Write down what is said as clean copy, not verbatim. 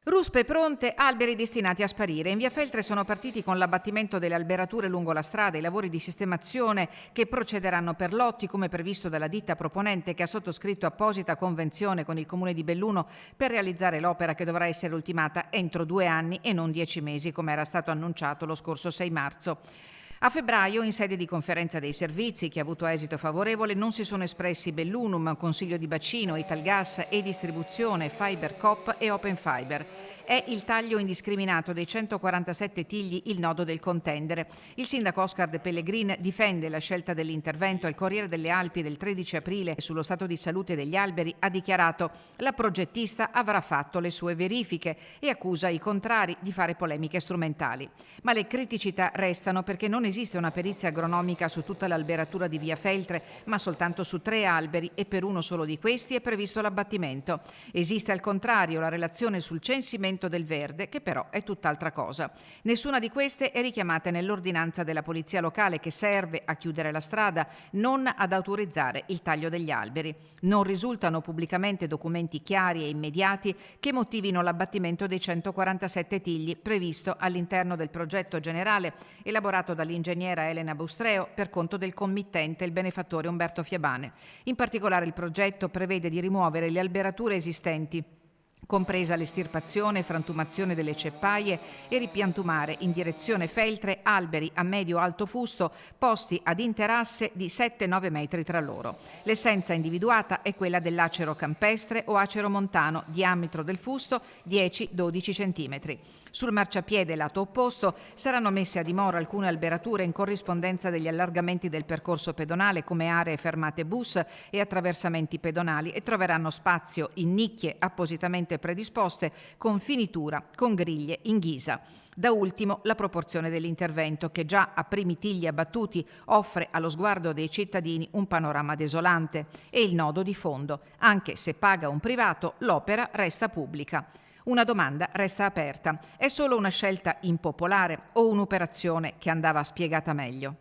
Ruspe pronte, alberi destinati a sparire. In via Feltre sono partiti con l'abbattimento delle alberature lungo la strada, i lavori di sistemazione che procederanno per lotti come previsto dalla ditta proponente che ha sottoscritto apposita convenzione con il comune di Belluno per realizzare l'opera che dovrà essere ultimata entro 2 anni e non 10 mesi come era stato annunciato lo scorso 6 marzo. A febbraio, in sede di conferenza dei servizi, che ha avuto esito favorevole, non si sono espressi Bellunum, Consiglio di Bacino, Italgas e Distribuzione, Fibercoop e Open Fiber. È il taglio indiscriminato dei 147 tigli il nodo del contendere. Il sindaco Oscar De Pellegrin difende la scelta dell'intervento. Il Corriere delle Alpi del 13 aprile sullo stato di salute degli alberi ha dichiarato: la progettista avrà fatto le sue verifiche e accusa i contrari di fare polemiche strumentali. Ma le criticità restano perché non esiste una perizia agronomica su tutta l'alberatura di via Feltre, ma soltanto su 3 alberi e per uno solo di questi è previsto l'abbattimento. Esiste al contrario la relazione sul censimento del verde, che però è tutt'altra cosa. Nessuna di queste è richiamata nell'ordinanza della polizia locale che serve a chiudere la strada, non ad autorizzare il taglio degli alberi. Non risultano pubblicamente documenti chiari e immediati che motivino l'abbattimento dei 147 tigli previsto all'interno del progetto generale elaborato dall'ingegnera Elena Bustreo per conto del committente, il benefattore Umberto Fiabane. In particolare il progetto prevede di rimuovere le alberature esistenti, compresa l'estirpazione e frantumazione delle ceppaie, e ripiantumare in direzione Feltre alberi a medio-alto fusto posti ad interasse di 7-9 metri tra loro. L'essenza individuata è quella dell'acero campestre o acero montano, diametro del fusto 10-12 cm. Sul marciapiede lato opposto saranno messe a dimora alcune alberature in corrispondenza degli allargamenti del percorso pedonale come aree fermate bus e attraversamenti pedonali e troveranno spazio in nicchie appositamente predisposte con finitura con griglie in ghisa. Da ultimo la proporzione dell'intervento che già a primi tigli abbattuti offre allo sguardo dei cittadini un panorama desolante e il nodo di fondo. Anche se paga un privato, l'opera resta pubblica. Una domanda resta aperta: è solo una scelta impopolare o un'operazione che andava spiegata meglio?